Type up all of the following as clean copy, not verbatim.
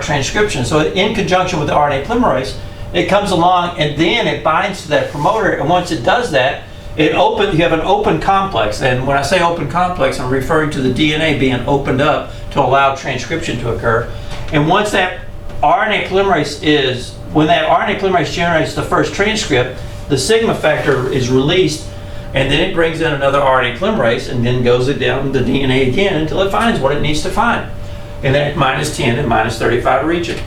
transcription. So in conjunction with the RNA polymerase, it comes along and then it binds to that promoter, and once it does that, you have an open complex. And when I say open complex, I'm referring to the DNA being opened up to allow transcription to occur. And once that RNA polymerase when that RNA polymerase generates the first transcript, the sigma factor is released, and then it brings in another RNA polymerase and then goes it down the DNA again until it finds what it needs to find in that -10 and -35 region.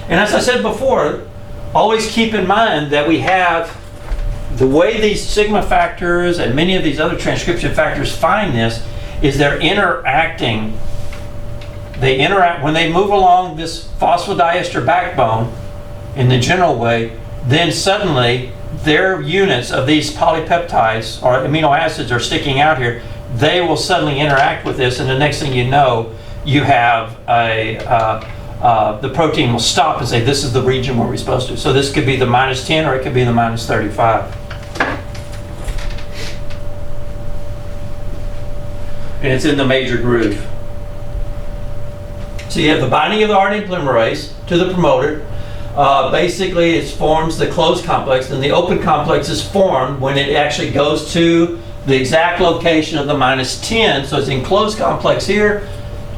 And as I said before, always keep in mind that we have the way these sigma factors and many of these other transcription factors find this is they're interacting. They interact when they move along this phosphodiester backbone in the general way, then suddenly their units of these polypeptides or amino acids are sticking out here. They will suddenly interact with this, and the next thing you know, you have the protein will stop and say, this is the region where we're supposed to. So this could be the -10 or it could be the -35. And it's in the major groove. So you have the binding of the RNA polymerase to the promoter. Basically, it forms the closed complex, and the open complex is formed when it actually goes to the exact location of the -10. So it's in closed complex here.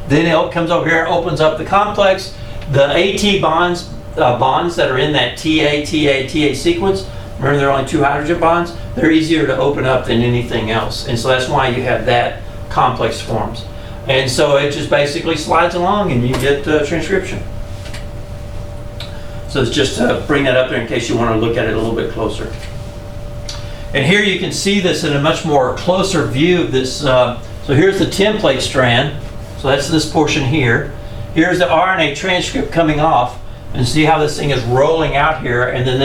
Then it comes over here, opens up the complex. The AT bonds that are in that TA sequence, remember there are only 2 hydrogen bonds, they're easier to open up than anything else. And so that's why you have that complex forms. And so it just basically slides along and you get transcription. So it's just to bring that up there in case you want to look at it a little bit closer. And here you can see this in a much more closer view of this. So here's the template strand. So that's this portion here. Here's the RNA transcript coming off, and see how this thing is rolling out here, and then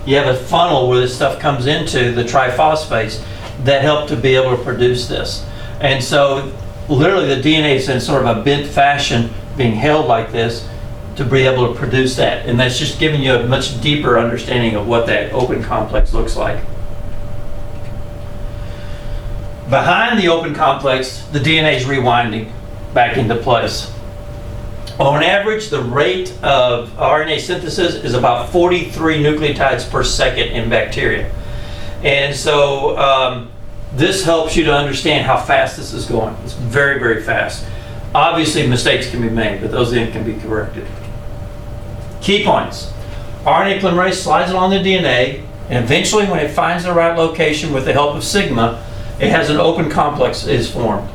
you have a funnel where this stuff comes into the triphosphates that help to be able to produce this. And so literally the DNA is in sort of a bent fashion being held like this to be able to produce that, and that's just giving you a much deeper understanding of what that open complex looks like. Behind the open complex, the DNA is rewinding back into place. On average, the rate of RNA synthesis is about 43 nucleotides per second in bacteria. And so this helps you to understand how fast this is going. It's very, very fast. Obviously, mistakes can be made, but those then can be corrected. Key points. RNA polymerase slides along the DNA, and eventually when it finds the right location with the help of sigma, it has an open complex is formed.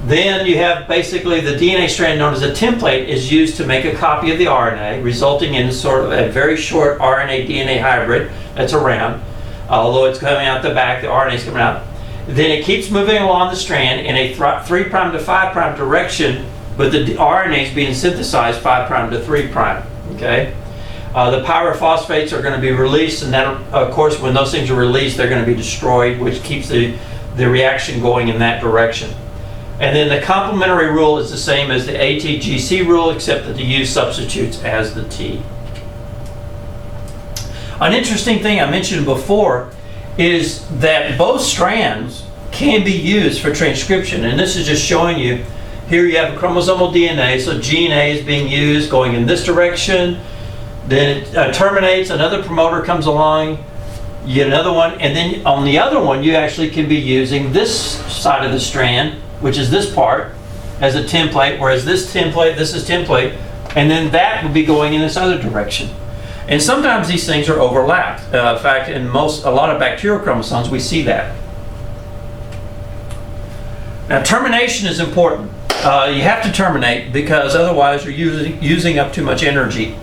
Then you have basically the DNA strand known as a template is used to make a copy of the RNA, resulting in sort of a very short RNA-DNA hybrid that's around. Although it's coming out the back, the RNA is coming out. Then it keeps moving along the strand in a 3' to 5' direction, but the RNA is being synthesized 5' to 3'. Okay. The pyrophosphates are going to be released, and that, of course, when those things are released, they're going to be destroyed, which keeps the reaction going in that direction. And then the complementary rule is the same as the ATGC rule, except that the U substitutes as the T. An interesting thing I mentioned before is that both strands can be used for transcription, and this is just showing you, here you have chromosomal DNA, so gene A is being used going in this direction, then it terminates, another promoter comes along, you get another one, and then on the other one you actually can be using this side of the strand, which is this part, as a template, whereas this is template, and then that would be going in this other direction. And sometimes these things are overlapped. In fact, in a lot of bacterial chromosomes, we see that. Now, termination is important. You have to terminate because otherwise you're using up too much energy.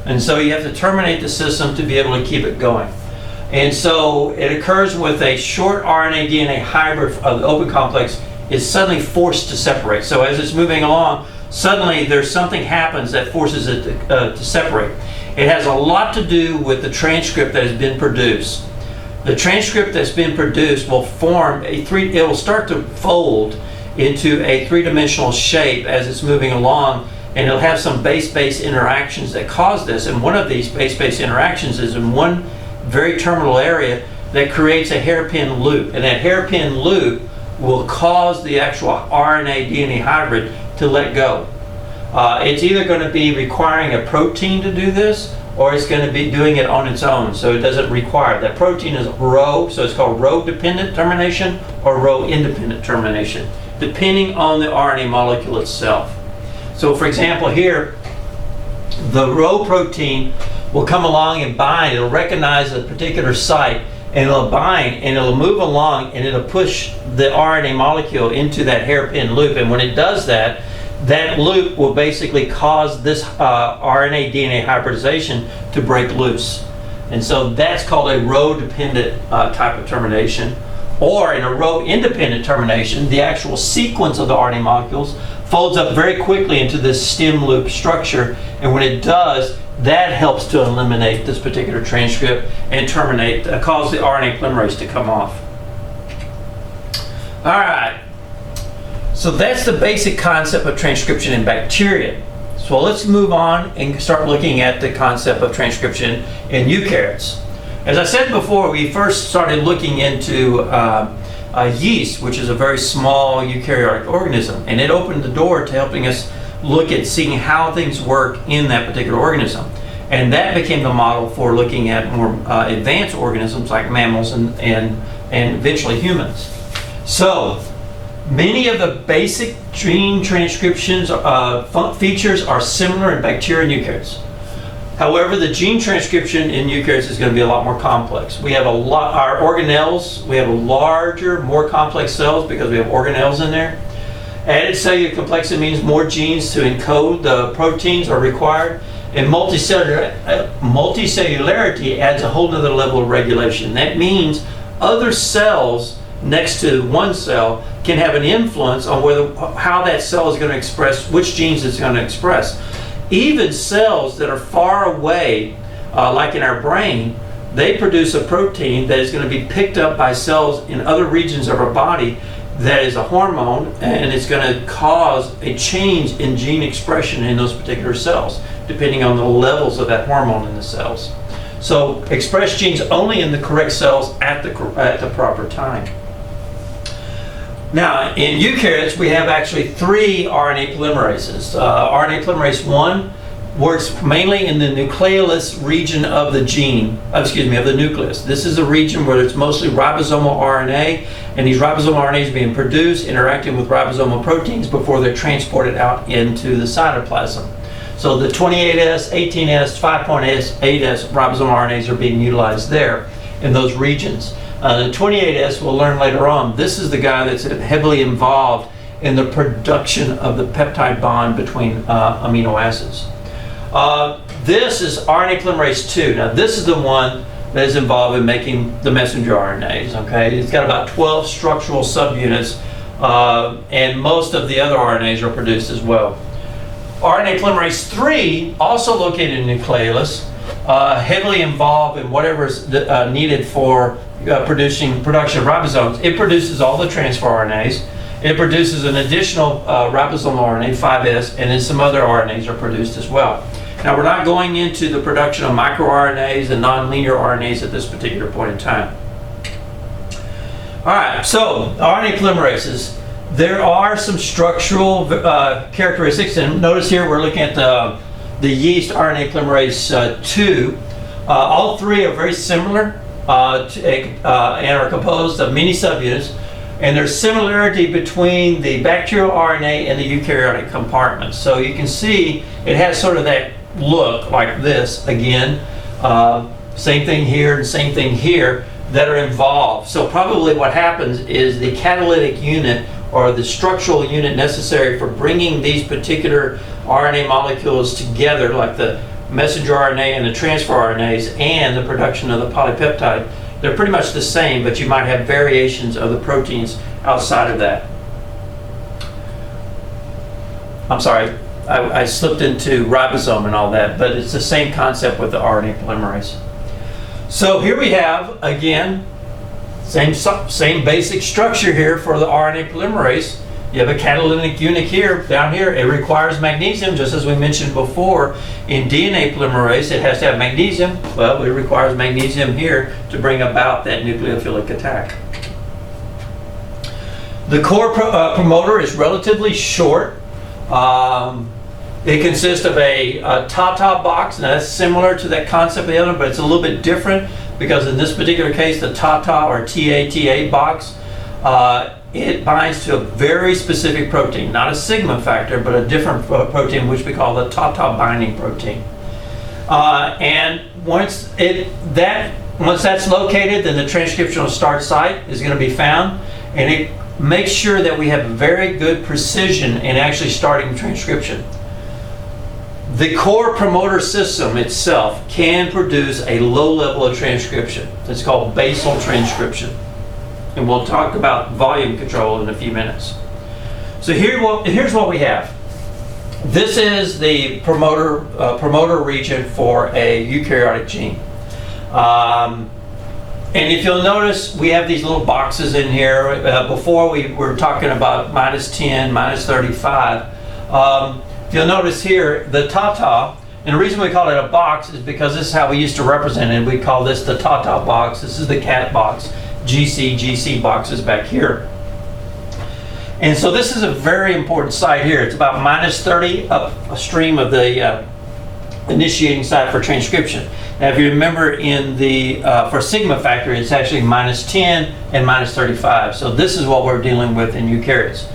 And so you have to terminate the system to be able to keep it going. And so it occurs with a short RNA-DNA hybrid of the open complex is suddenly forced to separate. So as it's moving along, suddenly there's something happens that forces it to separate. It has a lot to do with the transcript that has been produced. The transcript that's been produced will form it will start to fold into a 3-dimensional shape as it's moving along, and it'll have some base-base interactions that cause this. And one of these base-base interactions is in one very terminal area that creates a hairpin loop, and that hairpin loop will cause the actual RNA-DNA hybrid to let go. it's either going to be requiring a protein to do this, or it's going to be doing it on its own, so it doesn't require. That protein is Rho, so it's called Rho-dependent termination or Rho-independent termination, depending on the RNA molecule itself. So for example here, the Rho protein will come along and bind. It'll recognize a particular site, and it'll bind, and it'll move along, and it'll push the RNA molecule into that hairpin loop. And when it does that, that loop will basically cause this RNA DNA hybridization to break loose. And so that's called a Rho-dependent type of termination. Or in a Rho-independent termination, the actual sequence of the RNA molecules folds up very quickly into this stem loop structure, and when it does, that helps to eliminate this particular transcript and terminate, cause the RNA polymerase to come off. All right. So that's the basic concept of transcription in bacteria. So let's move on and start looking at the concept of transcription in eukaryotes. As I said before, we first started looking into yeast, which is a very small eukaryotic organism, and it opened the door to helping us look at seeing how things work in that particular organism. And that became the model for looking at more advanced organisms like mammals and eventually humans. So many of the basic gene transcriptions features are similar in bacteria and eukaryotes. However, the gene transcription in eukaryotes is going to be a lot more complex. We have our organelles, we have larger, more complex cells because we have organelles in there. Added cellular complexity means more genes to encode the proteins are required. And multicellularity adds a whole nother level of regulation. That means other cells next to one cell can have an influence on how that cell is going to express, which genes it's going to express. Even cells that are far away, like in our brain, they produce a protein that is going to be picked up by cells in other regions of our body that is a hormone, and it's going to cause a change in gene expression in those particular cells, depending on the levels of that hormone in the cells. So express genes only in the correct cells at the proper time. Now, in eukaryotes, we have actually 3 RNA polymerases. RNA polymerase 1 works mainly in the nucleolus region of the of the nucleus. This is a region where it's mostly ribosomal RNA, and these ribosomal RNAs are being produced, interacting with ribosomal proteins before they're transported out into the cytoplasm. So the 28S, 18S, 5.8S ribosomal RNAs are being utilized there in those regions. The 28S, we'll learn later on, this is the guy that's heavily involved in the production of the peptide bond between amino acids. This is RNA polymerase 2. Now this is the one that is involved in making the messenger RNAs, okay? It's got about 12 structural subunits, and most of the other RNAs are produced as well. RNA polymerase 3, also located in the nucleolus, heavily involved in whatever is needed for production of ribosomes. It produces all the transfer RNAs. It produces an additional ribosomal RNA, 5S, and then some other RNAs are produced as well. Now, we're not going into the production of microRNAs and non-linear RNAs at this particular point in time. All right, so RNA polymerases. There are some structural characteristics, and notice here we're looking at the yeast RNA polymerase 2. All 3 are very similar and are composed of many subunits, and there's similarity between the bacterial RNA and the eukaryotic compartments. So you can see it has sort of that look like this again. Same thing here and same thing here that are involved. So probably what happens is the catalytic unit or the structural unit necessary for bringing these particular RNA molecules together, like the messenger RNA and the transfer RNAs and the production of the polypeptide, they're pretty much the same, but you might have variations of the proteins outside of that. I'm sorry, I slipped into ribosome and all that, but it's the same concept with the RNA polymerase. So here we have, again, same basic structure here for the RNA polymerase. You have a catalytic unit here, down here. It requires magnesium, just as we mentioned before. In DNA polymerase, it has to have magnesium. Well, it requires magnesium here to bring about that nucleophilic attack. The core promoter is relatively short. It consists of a TATA box. Now that's similar to that concept of the other, but it's a little bit different because in this particular case, the TATA or TATA box, it binds to a very specific protein, not a sigma factor, but a different protein which we call the TATA binding protein. And once that's located, then the transcriptional start site is going to be found, and it makes sure that we have very good precision in actually starting transcription. The core promoter system itself can produce a low level of transcription. It's called basal transcription. And we'll talk about volume control in a few minutes. So here's what we have. This is the promoter region for a eukaryotic gene. And if you'll notice, we have these little boxes in here. Before we were talking about -10, -35. If you'll notice here, the TATA, and the reason we call it a box is because this is how we used to represent it. We call this the TATA box. This is the cat box. GC boxes back here. And so this is a very important site here. It's about -30 upstream of the initiating site for transcription. Now, if you remember in the for sigma factor, it's actually -10 and -35. So this is what we're dealing with in eukaryotes.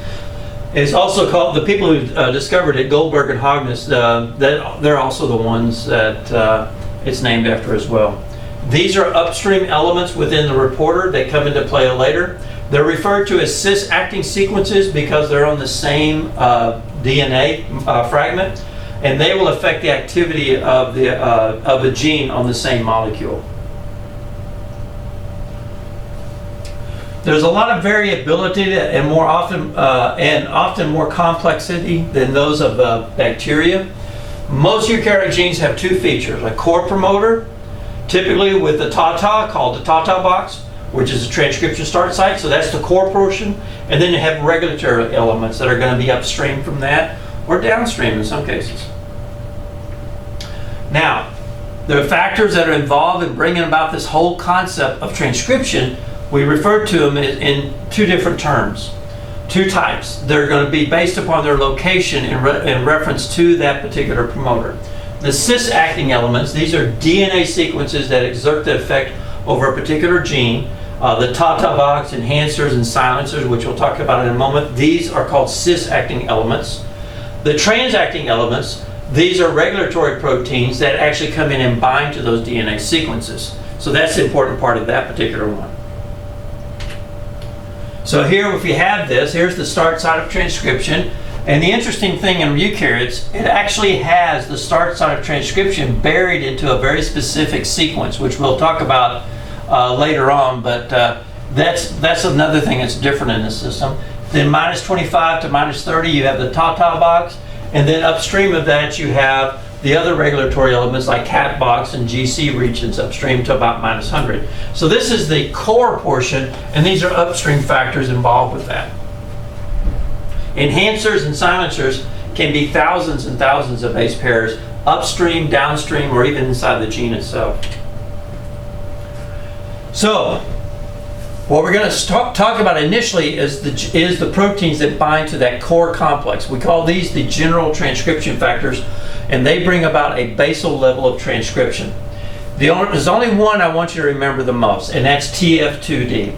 It's also called, the people who discovered it, Goldberg and Hognes, they're also the ones that it's named after as well. These are upstream elements within the reporter that come into play later. They're referred to as cis-acting sequences because they're on the same DNA fragment, and they will affect the activity of a gene on the same molecule. There's a lot of variability and often more complexity than those of bacteria. Most eukaryotic genes have two features: a core promoter, typically with the TATA called the TATA box, which is a transcription start site, so that's the core portion, and then you have regulatory elements that are going to be upstream from that or downstream in some cases. Now, the factors that are involved in bringing about this whole concept of transcription, we refer to them in two different terms, two types. They're going to be based upon their location in reference to that particular promoter. The cis-acting elements, these are DNA sequences that exert the effect over a particular gene. The TATA box, enhancers, and silencers, which we'll talk about in a moment, these are called cis-acting elements. The trans-acting elements, these are regulatory proteins that actually come in and bind to those DNA sequences. So that's the important part of that particular one. So here, if you have this, here's the start site of transcription. And the interesting thing in eukaryotes, it actually has the start site of transcription buried into a very specific sequence, which we'll talk about later on, but that's another thing that's different in the system. Then -25 to -30, you have the TATA box, and then upstream of that, you have the other regulatory elements like cat box and GC regions upstream to about -100. So this is the core portion, and these are upstream factors involved with that. Enhancers and silencers can be thousands and thousands of base pairs upstream, downstream, or even inside the gene itself. So, what we're going to talk about initially is the proteins that bind to that core complex. We call these the general transcription factors, and they bring about a basal level of transcription. There's only one I want you to remember the most, and that's TF2D.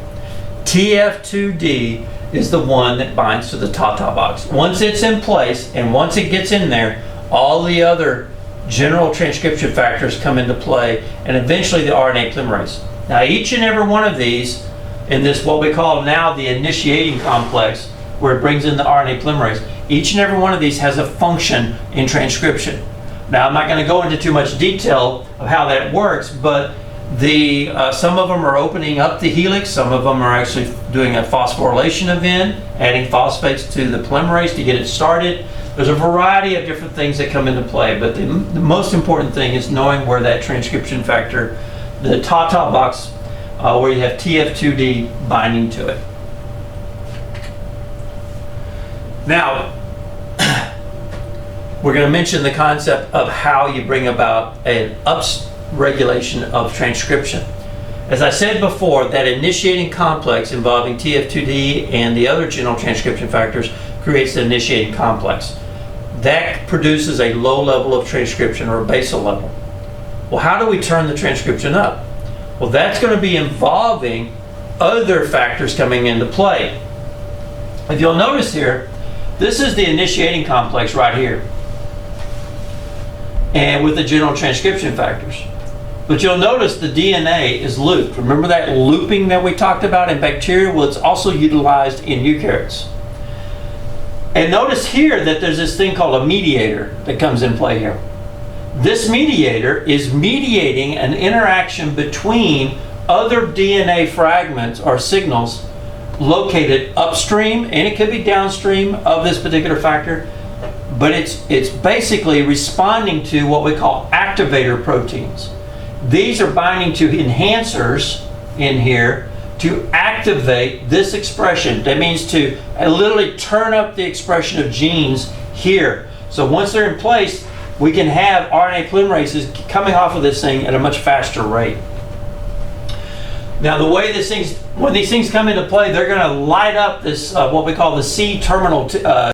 TF2D is the one that binds to the TATA box. Once it's in place, and once it gets in there, all the other general transcription factors come into play, and eventually the RNA polymerase. Now, each and every one of these in this, what we call now the initiating complex, where it brings in the RNA polymerase, each and every one of these has a function in transcription. Now, I'm not going to go into too much detail of how that works, but some of them are opening up the helix, some of them are actually doing a phosphorylation event, adding phosphates to the polymerase to get it started. There's a variety of different things that come into play, but the most important thing is knowing where that transcription factor, the TATA box, where you have TF2D binding to it. Now, we're going to mention the concept of how you bring about an upregulation of transcription. As I said before, that initiating complex involving TF2D and the other general transcription factors creates the initiating complex. that produces a low level of transcription or a basal level. Well, how do we turn the transcription up? Well, that's going to be involving other factors coming into play. If you'll notice here, this is the initiating complex right here, and with the general transcription factors. But you'll notice the DNA is looped. Remember that looping that we talked about in bacteria? Well, it's also utilized in eukaryotes. And notice here that there's this thing called a mediator that comes in play here. This mediator is mediating an interaction between other DNA fragments or signals located upstream, and it could be downstream of this particular factor, but it's basically responding to what we call activator proteins. These are binding to enhancers in here to activate this expression. That means to literally turn up the expression of genes here. So once they're in place, we can have RNA polymerases coming off of this thing at a much faster rate. Now, the way when these things come into play, they're going to light up this what we call the C-terminal